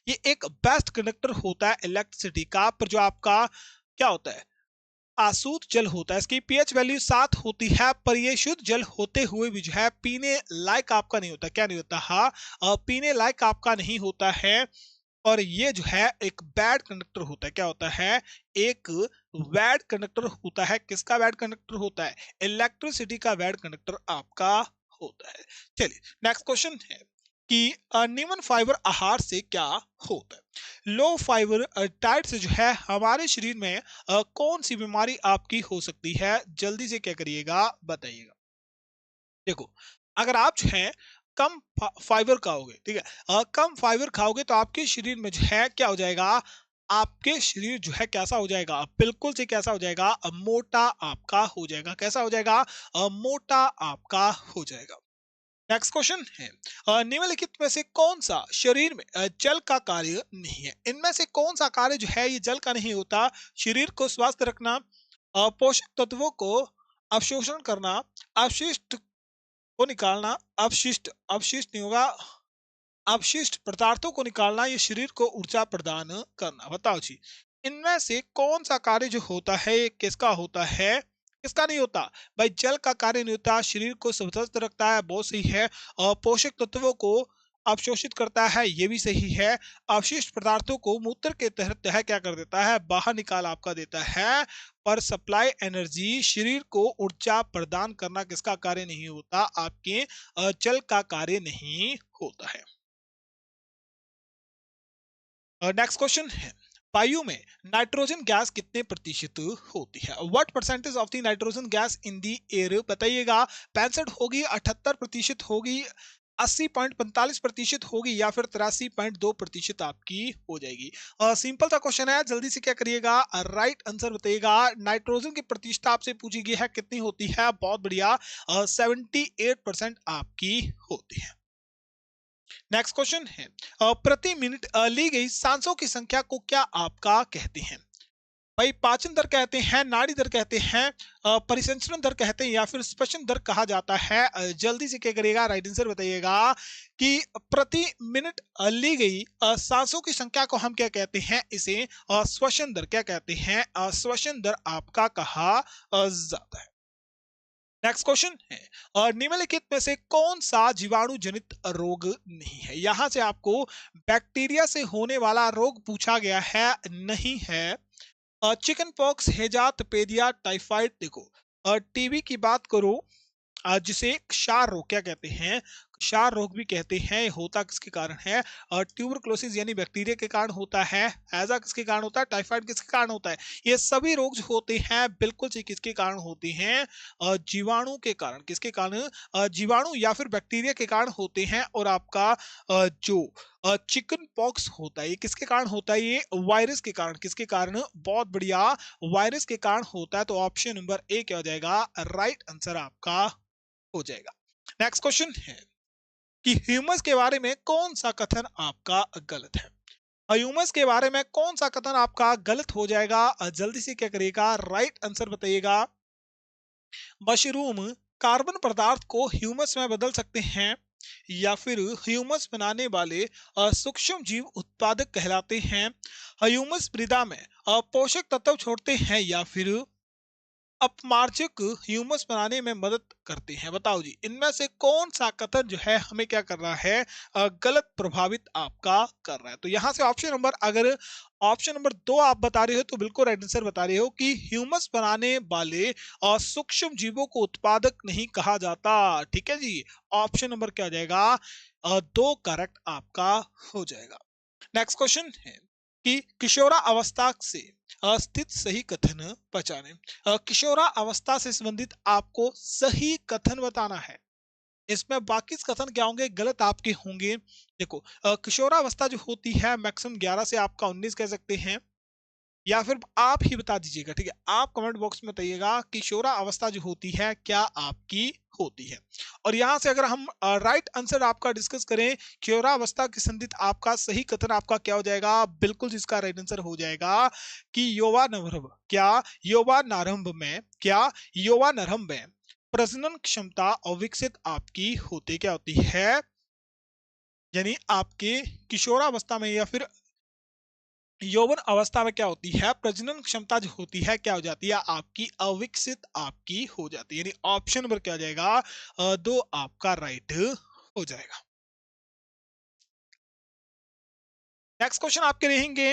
ये एक बेस्ट कंडक्टर होता है इलेक्ट्रिसिटी का, पर जो आपका क्या होता है? आसूत जल होता है, इसकी पीएच वैल्यू 7 होती है, पर ये शुद्ध जल होते हुए भी जो है पीने लायक आपका नहीं होता। क्या नहीं होता? हाँ, पीने लायक आपका नहीं होता है। और ये जो है एक बैड कंडक्टर होता है। क्या होता है? एक बैड कंडक्टर होता है। किसका बैड कंडक्टर होता है? इलेक्ट्रिसिटी का बैड कंडक्टर आपका होता है। चलिए, नेक्स्ट क्वेश्चन है कि निम्न फाइबर आहार से क्या होता है? लो फाइबर डाइट से जो है हमारे शरीर में कौन सी बीमारी आपकी हो सकती है? जल्दी से क्या करिएगा, बताइएगा। देखो, अगर आप जो है कम फाइबर खाओगे, ठीक है, कम फाइबर खाओगे तो आपके शरीर में जो है क्या हो जाएगा, आपके शरीर जो है कैसा हो जाएगा, बिल्कुल से कैसा हो जाएगा, मोटा आपका हो जाएगा। कैसा हो जाएगा, मोटा आपका हो जाएगा। नेक्स्ट क्वेश्चन है, निम्नलिखित में से कौन सा शरीर में जल का कार्य नहीं है। इनमें से कौन सा कार्य जो है ये जल का नहीं होता। शरीर को स्वस्थ रखना, पोषक तत्वों को अवशोषण करना, अपशिष्ट को निकालना, अपशिष्ट अपशिष्ट नहीं होगा, अपशिष्ट पदार्थों को निकालना, ये शरीर को ऊर्जा प्रदान करना। बताओ जी, इनमें से कौन सा कार्य जो होता है ये किसका होता है, किसका नहीं होता। भाई जल का कार्य नहीं होता, शरीर को स्वस्थ रखता है, बहुत सही है। और पोषक तत्वों को अवशोषित करता है, ये भी सही है। अवशिष्ट पदार्थों को मूत्र के तहत है क्या कर देता है, बाहर निकाल आपका देता है। पर सप्लाई एनर्जी, शरीर को ऊर्जा प्रदान करना किसका कार्य नहीं होता, आपके जल का कार्य नहीं होता है। नेक्स्ट क्वेश्चन है, वायु में नाइट्रोजन गैस कितने प्रतिशत होती है। What percentage of the nitrogen gas in the air, बताइएगा। 65 होगी, 78% होगी, 80.45% होगी, या फिर 83.2% आपकी हो जाएगी। सिंपल सा क्वेश्चन है, जल्दी से क्या करिएगा, राइट आंसर बताइएगा। नाइट्रोजन की प्रतिशत आपसे पूछी गई है कितनी होती है, बहुत बढ़िया, 78% आपकी होती है। नेक्स्ट क्वेश्चन है, प्रति मिनट ली गई सांसों की संख्या को क्या आपका कहते हैं। भाई पाचन दर कहते हैं, नाड़ी दर कहते हैं, परिसंचरण दर कहते हैं, या फिर श्वसन दर कहा जाता है। जल्दी से क्या करिएगा, राइट आंसर बताइएगा कि प्रति मिनट ली गई सांसों की संख्या को हम क्या कहते हैं, इसे श्वसन दर क्या कहते हैं, श्वसन दर आपका कहा जाता है। नेक्स्ट क्वेश्चन है, और निम्नलिखित में से कौन सा जीवाणु जनित रोग नहीं है। यहां से आपको बैक्टीरिया से होने वाला रोग पूछा गया है, नहीं है। चिकन पॉक्स, हैजा, तपेदिया, टाइफाइड। देखो टीबी की बात करो, जिसे क्षार रोग क्या कहते हैं, क्षार रोग भी कहते हैं, होता किसके कारण है, ट्यूबरक्लोसिस यानी बैक्टीरिया के कारण होता है। हैजा किसके कारण होता है, टाइफाइड किसके कारण होता है। ये सभी रोग जो होते हैं बिल्कुल से किसके कारण होते हैं, जीवाणु के कारण। किसके कारण, जीवाणु या फिर बैक्टीरिया के कारण होते हैं। और आपका जो चिकन पॉक्स होता है ये किसके कारण होता है, ये वायरस के कारण। किसके कारण, बहुत बढ़िया, वायरस के कारण होता है। तो ऑप्शन नंबर ए क्या हो जाएगा, राइट आंसर आपका हो जाएगा। नेक्स्ट क्वेश्चन है कि ह्यूमस के बारे में कौन सा कथन आपका गलत है। ह्यूमस के बारे में कौन सा कथन आपका गलत हो जाएगा, जल्दी से क्या करिएगा, राइट आंसर बताइएगा। मशरूम कार्बन पदार्थ को ह्यूमस में बदल सकते हैं, या फिर ह्यूमस बनाने वाले सूक्ष्म जीव उत्पादक कहलाते हैं। ह्यूमस मृदा में पोषक तत्व छोड़ते हैं, या फिर अपमार्जक ह्यूमस बनाने में मदद करते हैं। बताओ जी, इनमें से कौन सा कथन जो है हमें क्या कर रहा है, गलत प्रभावित आपका कर रहा है। तो यहां से ऑप्शन नंबर, अगर ऑप्शन नंबर 2 आप बता रहे हो तो बिल्कुल राइट आंसर बता रहे हो कि ह्यूमस बनाने वाले सूक्ष्म जीवों को उत्पादक नहीं कहा जाता। ठीक है जी, ऑप्शन नंबर क्या हो जाएगा, 2 करेक्ट आपका हो जाएगा। नेक्स्ट क्वेश्चन है कि किशोरा अवस्था से स्थित सही कथन पहचाने। किशोरा अवस्था से संबंधित आपको सही कथन बताना है। इसमें बाकी कथन क्या होंगे, गलत आपके होंगे। देखो किशोरावस्था जो होती है मैक्सिमम 11 से आपका 19 कह सकते हैं, या फिर आप ही बता दीजिएगा। ठीक है, आप कमेंट बॉक्स में बताइएगा किशोरा अवस्था जो होती है क्या आपकी होती है। और यहां से अगर हम राइट आंसर आपका डिस्कस करें, किशोरा अवस्था के संबंधित आपका सही कथन आपका क्या हो जाएगा, बिल्कुल जिसका राइट आंसर हो जाएगा कि यौवानरंभ, क्या यौवानारंभ में, क्या यौवानारंभ में प्रजनन क्षमता अविकसित आपकी होती क्या होती है, यानी आपके किशोरावस्था में या फिर यौवन अवस्था में क्या होती है, प्रजनन क्षमता जो होती है क्या हो जाती है, आपकी अविकसित आपकी हो जाती है। यानी ऑप्शन नंबर क्या हो जाएगा, 2 आपका राइट हो जाएगा। नेक्स्ट क्वेश्चन आपके रहेंगे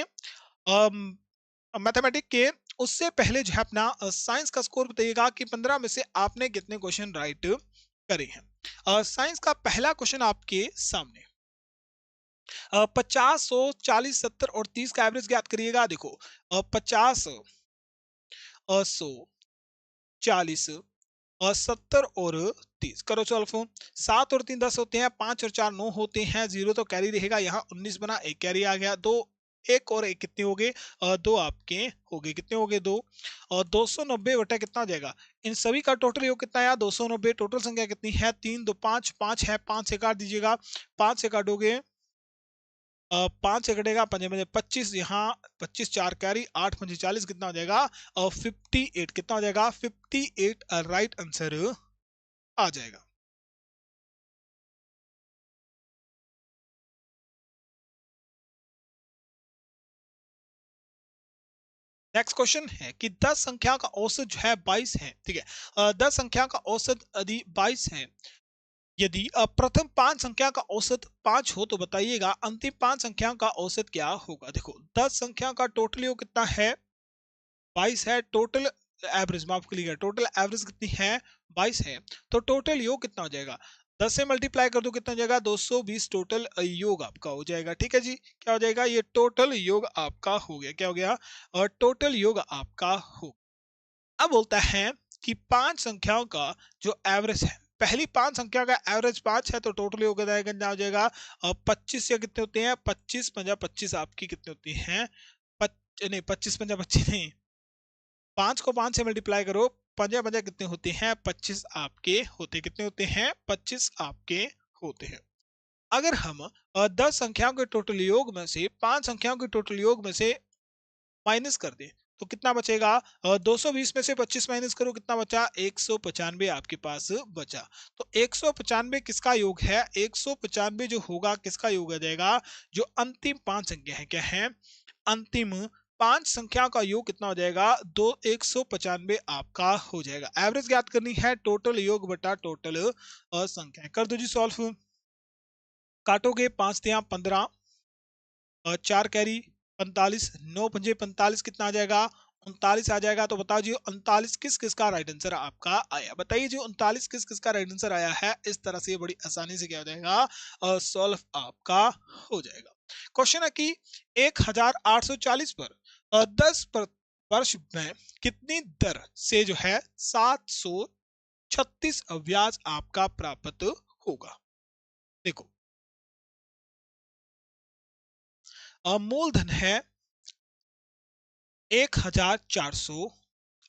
मैथमेटिक के। उससे पहले जो है अपना साइंस का स्कोर बताइएगा कि 15 में से आपने कितने क्वेश्चन राइट करे हैं। साइंस का पहला क्वेश्चन आपके सामने, 50, 100, 40, 70 और 30 का एवरेज ज्ञात करिएगा। देखो 50, 100, 40, और 70 और 30 करो सॉल्व। 7 और 3 10 होते हैं, 5 और 4 9 होते हैं, 0 तो कैरी रहेगा, यहाँ 19 बना, एक कैरी आ गया, दो एक और एक कितने हो गए, दो आपके हो गए, कितने हो गए, दो। और 290 बटा कितना हो जाएगा, इन सभी का टोटल योग कितना आया 290। टोटल संख्या कितनी है, 3 2 5 5 है, 5 से काट दीजिएगा, 5 से काटोगे 5 से कटेगा, 5 बजे 25, यहाँ 25 4 कैरी, 8 5 40, कितना हो जाएगा 58, कितना हो जाएगा 58 राइट आंसर आ जाएगा। नेक्स्ट क्वेश्चन है कि 10 संख्या का औसत जो है 22 है, ठीक है। 10 संख्या का औसत यदि 22 है, यदि प्रथम 5 संख्या का औसत 5 हो तो बताइएगा अंतिम 5 संख्या का औसत क्या होगा। देखो 10 संख्या का टोटल योग कितना है 22 है, टोटल एवरेज माफ करिएगा, टोटल एवरेज कितनी है 22 है, तो टोटल योग कितना हो जाएगा, 10 से मल्टीप्लाई कर दो कितना हो जाएगा 220, टोटल योग आपका हो जाएगा। ठीक है जी, क्या हो जाएगा, ये टोटल योग आपका हो गया, क्या हो गया, और टोटल योग आपका हो। अब बोलता है कि 5 संख्याओं का जो एवरेज है, पहली 5 संख्या का एवरेज 5 है, तो टोटल योग कितना हो जाएगा 25 या कितने होते हैं 25 पंजा 25 आपकी कितने होती हैं, नहीं 25 पंजा 25 नहीं, 5 को 5 से मल्टीप्लाई करो, पंजा पंजा कितने होते हैं 25 आपके होते, कितने होते हैं 25 आपके होते हैं। अगर हम 10 संख्याओं के टोटल योग में से 5 संख्याओं के टोटल योग में से माइनस कर दें तो कितना बचेगा, 220 में से 25 माइनस करो कितना बचा 195 आपके पास बचा। तो 195 किसका योग है, 195 जो होगा किसका योग आ जाएगा, जो अंतिम 5 संख्या है, क्या है अंतिम 5 संख्या का योग कितना हो जाएगा, 195 आपका हो जाएगा। एवरेज ज्ञात करनी है, टोटल योग बटा टोटल संख्या, कर दो जी सॉल्व। काटोगे 5 तिया 15 और 4 कैरी 45, 9 पंजे 45, कितना आ जाएगा 39 आ जाएगा। तो बताओ जी 39 किस किस का राइट आंसर आपका आया, बताइए जी 39 किस किस का राइट आंसर आया है। इस तरह से बड़ी आसानी से क्या हो जाएगा सॉल्व आपका हो जाएगा। क्वेश्चन है कि 1840 पर 10 वर्ष में कितनी दर से जो है 736 ब्याज आपका प्राप्त होगा। देखो मूलधन है 1400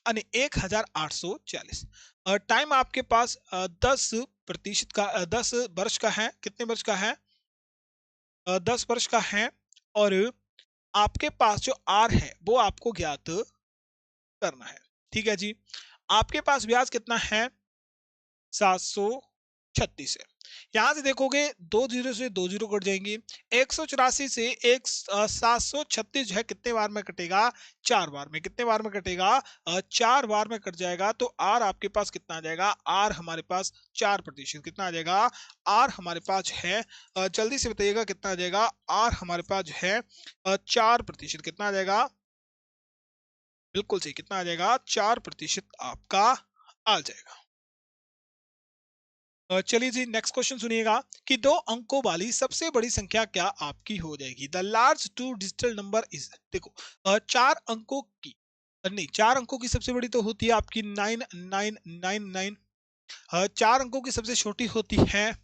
यानी 1840, और टाइम आपके पास 10% का 10 वर्ष का है, कितने वर्ष का है 10 वर्ष का है। और आपके पास जो आर है वो आपको ज्ञात करना है। ठीक है जी, आपके पास ब्याज कितना है 736 है। यहां से देखोगे 2 जीरो से 2 जीरो कट जाएंगी, 184 से 736 जो है कितने बार में कटेगा, 4 बार में, कितने बार में कटेगा 4 बार में कट जाएगा। तो आर आपके पास कितना आ जाएगा, आर हमारे पास 4%, कितना आ जाएगा आर हमारे पास है जल्दी से बताइएगा कितना आ जाएगा, आर हमारे पास जो है 4%, कितना आ जाएगा, बिल्कुल सही, कितना आ जाएगा 4% आपका आ जाएगा। चलिए जी नेक्स्ट क्वेश्चन सुनिएगा कि 2 अंकों वाली सबसे बड़ी संख्या क्या आपकी हो जाएगी। The large two digital number is, देखो 4 अंकों की नहीं, 4 अंकों की सबसे बड़ी तो होती है आपकी 9999, 4 अंकों की सबसे छोटी होती है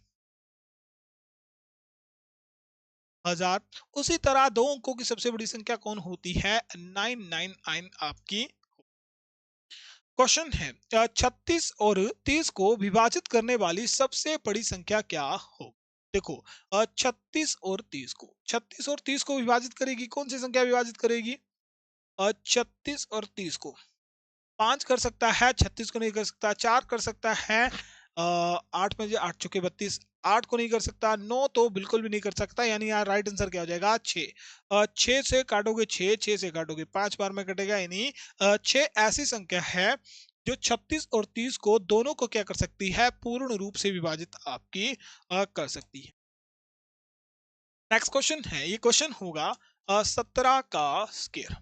1000। उसी तरह 2 अंकों की सबसे बड़ी संख्या कौन होती है 999 आपकी। क्वेश्चन है 36 और 30 को विभाजित करने वाली सबसे बड़ी संख्या क्या हो। देखो 36 और 30 को, 36 और 30 को विभाजित करेगी कौन सी संख्या विभाजित करेगी, 36 और 30 को 5 कर सकता है, 36 को नहीं कर सकता, 4 कर सकता है, 8 में 8 चुके 32, 8 को नहीं कर सकता, 9 तो बिल्कुल भी नहीं कर सकता, यानी यहाँ राइट आंसर क्या हो जाएगा 6। 6 से काटोगे 6, 6 से काटोगे 5 बार में कटेगा, यानी 6 ऐसी संख्या है जो 36 और 30 को दोनों को क्या कर सकती है, पूर्ण रूप से विभाजित आपकी कर सकती है। नेक्स्ट क्वेश्चन है, ये क्वेश्चन होगा 17 का स्क्वायर।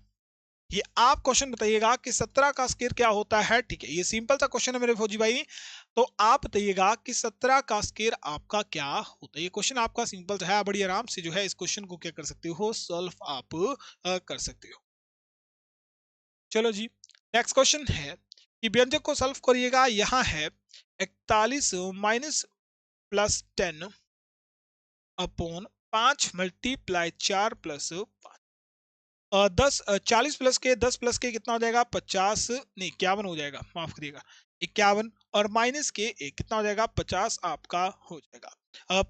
ये आप क्वेश्चन बताइएगा कि 17 का स्क्वायर क्या होता है। ठीक है, ये सिंपल सा क्वेश्चन है मेरे फौजी भाई, तो आप बताइएगा कि 17 का स्क्वायर आपका क्या होता है। ये क्वेश्चन आपका सिंपल है, बड़ी आराम से जो है इस क्वेश्चन को क्या कर सकते हो, सॉल्व आप कर सकते हो। चलो जी नेक्स्ट क्वेश्चन है कि व्यंजक को सॉल्व करिएगा। यहाँ है 41 minus plus 10 upon 5 multiply 4 plus 10 40 plus के 10 प्लस के कितना हो जाएगा 50 नहीं 51 हो जाएगा, माफ करिएगा 51 और माइनस के एक कितना हो जाएगा 50 आपका हो जाएगा।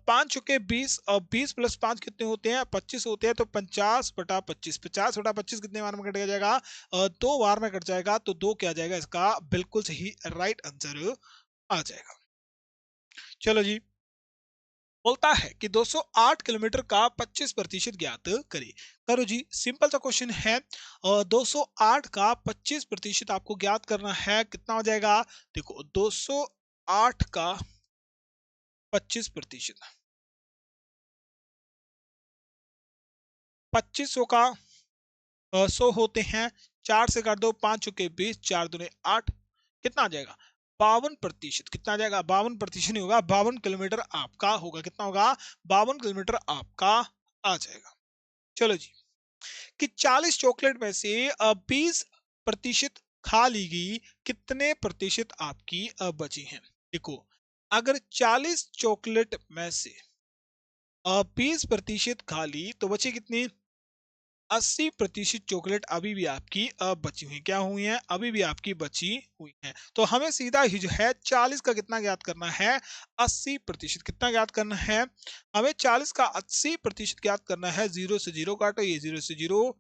5 चुके 20 और 20 प्लस 5 कितने होते हैं 25 होते हैं, तो 50 बटा 25, 50 बटा 25 कितने बार में कट जाएगा 2 बार में कट जाएगा, तो 2 क्या जाएगा इसका बिल्कुल सही राइट आंसर आ जाएगा। चलो जी, बोलता है कि 208 किलोमीटर का 25% ज्ञात करें। करो जी, सिंपल सा क्वेश्चन है। 208 का 25% आपको ज्ञात करना है, कितना हो जाएगा देखो 208 का 25%, 2500 का 100 होते हैं, 4 से कर दो 5 चुके 20, 4 दूने 8, कितना आ जाएगा 52%। कितना आ जाएगा 52% नहीं होगा, 52 किलोमीटर आपका होगा। कितना होगा 52 किलोमीटर आपका आ जाएगा। चलो जी, कि 40 चॉकलेट में से 20% खा ली गई, कितने प्रतिशत आपकी बची हैं। देखो, अगर 40 चॉकलेट में से 20% खा ली तो बची कितनी 80% चॉकलेट अभी भी आपकी बची हुई क्या हुई है, अभी भी आपकी बची हुई है। तो हमें सीधा ही जो है 40 का कितना ज्ञात करना है 80%। कितना ज्ञात करना है हमें 40 का 80% ज्ञात करना है। 0 से 0 काटो, ये 0 से 0,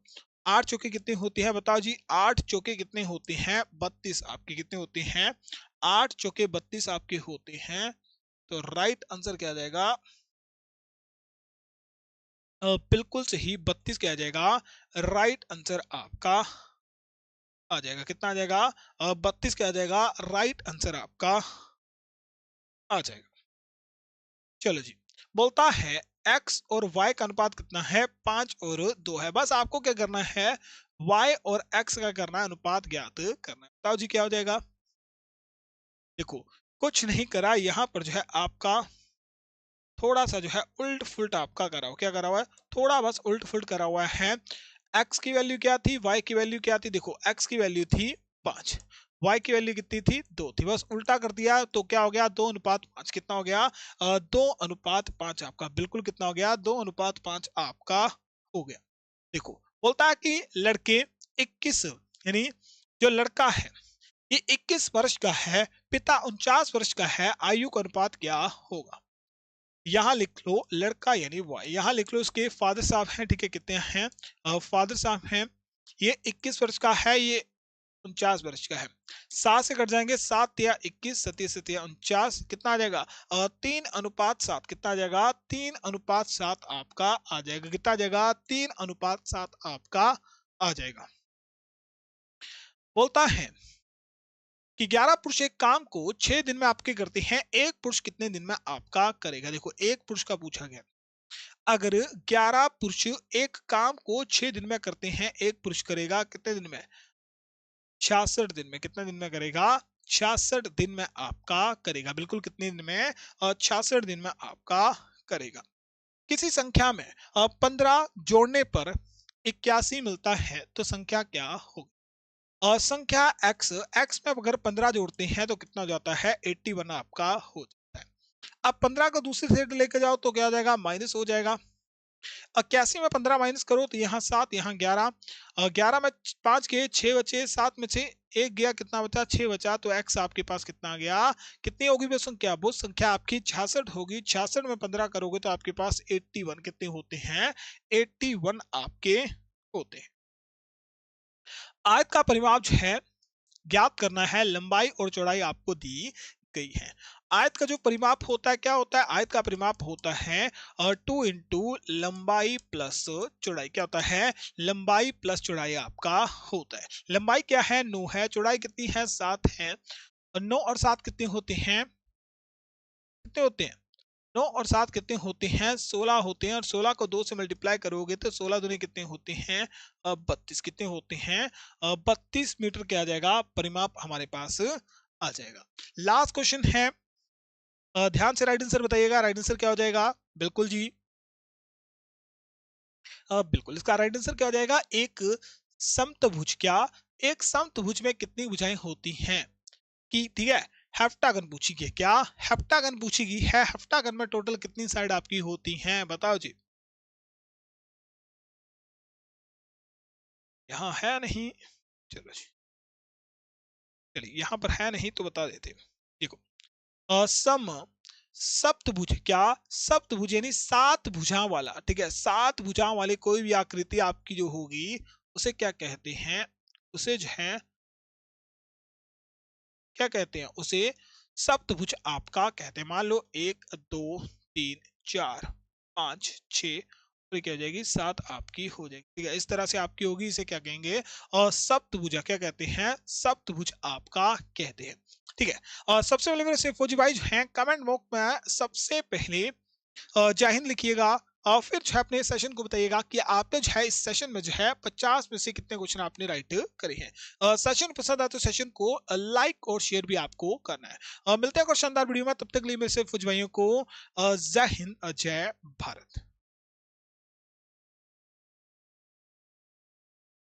8 चौके कितने होते हैं बताओ जी, 8 चौके कितने होते हैं 32 आपके कितने होते हैं 8 चौके 32 आपके होते हैं। तो राइट आंसर क्या आ जाएगा बिल्कुल सही 32 क्या आ जाएगा राइट आंसर आपका आ जाएगा। कितना आ जाएगा 32 क्या आ जाएगा राइट आंसर आपका आ जाएगा। चलो जी, बोलता है x और y का अनुपात कितना है 5 और 2 है। बस आपको क्या करना है y और x का करना है अनुपात ज्ञात करना है। बताओ जी क्या हो जाएगा। देखो, कुछ नहीं करा, यहाँ पर जो है आपका थोड़ा सा जो है उल्ट फुल्ट आपका करा हुआ, क्या करा हुआ है थोड़ा बस उल्ट फुल्ट करा हुआ है। x की वैल्यू क्या थी y की वैल्यू क्या थी, देखो x की वैल्यू थी 5, y की वैल्यू कितनी थी 2 थी, बस उल्टा कर दिया तो क्या हो गया 2:5। कितना हो गया 2:5 आपका बिल्कुल कितना हो गया 2:5 आपका हो गया। देखो, बोलता है कि लड़के 21 यानी जो लड़का है ये 21 वर्ष का है, पिता 49 वर्ष का है, आयु का अनुपात क्या होगा। यहाँ लिख लो लड़का यानी बॉय, यहाँ लिख लो इसके फादर साहब हैं, ठीक है कितने हैं फादर साहब हैं, ये 21 वर्ष का है, ये 49 वर्ष का है। 7 से कट जाएंगे, 7 या 21, 7 या 49, कितना आ जाएगा 3:7। कितना आ जाएगा 3:7 आपका आ जाएगा। कितना आ जाएगा 3:7 आपका आ जाएगा। बोलता है कि 11 पुरुष एक काम को 6 दिन में आपके करते हैं, एक पुरुष कितने दिन में आपका करेगा। देखो, एक पुरुष का पूछा गया, अगर 11 पुरुष एक काम को 6 दिन में करते हैं, एक पुरुष करेगा कितने दिन में 66 दिन में। कितने दिन में करेगा 66 दिन में आपका करेगा, बिल्कुल कितने दिन में 66 दिन में आपका करेगा। किसी संख्या में 15 जोड़ने पर 81 मिलता है तो संख्या क्या होगी। संख्या x में अगर 15 जोड़ते हैं तो कितना हो जाता है 81 आपका हो जाता है। अब 15 को दूसरी साइड लेकर जाओ तो क्या हो जाएगा माइनस हो जाएगा। 81 में 15 माइनस करो तो यहाँ 7 यहाँ 11, 11 में 5 के 6 बचे, 7 में से 1 गया, कितना बचा 6 बचा, तो x आपके पास कितना आ गया, कितनी होगी वो संख्या आपकी 66 होगी। 66 में 15 करोगे तो आपके पास 81 कितने होते हैं 81 आपके होते हैं। आयत का परिमाप जो है ज्ञात करना है, लंबाई और चौड़ाई आपको दी गई है। आयत का जो परिमाप होता है क्या होता है, आयत का परिमाप होता है 2 इंटू लंबाई प्लस चौड़ाई। क्या होता है लंबाई प्लस चौड़ाई आपका होता है। लंबाई क्या है 9 है, चौड़ाई कितनी है 7 है, 9 और 7 कितने होते हैं, कितने होते हैं 9 और 7 कितने होते हैं 16 होते हैं, और 16 को 2 से मल्टीप्लाई करोगे तो 16 दूनी कितने होते हैं 32, कितने होते हैं 32 मीटर क्या आ जाएगा परिमाप हमारे पास आ जाएगा। लास्ट क्वेश्चन है, ध्यान से राइट आंसर बताइएगा। राइट आंसर क्या हो जाएगा बिल्कुल जी बिल्कुल इसका राइट आंसर क्या हो जाएगा एक समत्रिभुज। क्या एक समत्रिभुज में कितनी भुजाएं होती हैं आपकी, ठीक है, हेप्टागन पूछेगी। क्या हेप्टागन पूछेगी है? हेप्टागन में टोटल कितनी साइड आपकी होती हैं, बताओ जी। यहाँ है नहीं, चलो जी, चलिए यहाँ पर है नहीं तो बता देते। देखो, सम सप्तभुज, क्या सप्तभुज यानी सात भुजा वाला, ठीक है, सात भुजा वाली कोई भी आकृति आपकी जो होगी उसे क्या कहते हैं? उसे जो है क्या कहते हैं? उसे सप्तभुज आपका कहते हैं। मान लो 1 2 3 4 5 6 और क्या हो जाएगी, 7 आपकी हो जाएगी, ठीक है, इस तरह से आपकी होगी। इसे क्या कहेंगे? और सप्तभुजा क्या कहते हैं? सप्तभुज आपका कहते हैं, ठीक है। और सबसे पहले मेरे से फौजी भाई जो है कमेंट बॉक्स में सबसे पहले जय हिंद लिखिएगा, और फिर जो है अपने सेशन को बताइएगा कि आपने जो है इस सेशन में जो है 50 में से कितने क्वेश्चन आपने राइट करे हैं। सेशन पसंद आए तो सेशन को लाइक और शेयर भी आपको करना है। मिलते हैं एक और शानदार वीडियो में, तब तक के लिए मेरे से फौजी भाइयों को जय हिंद, जय भारत।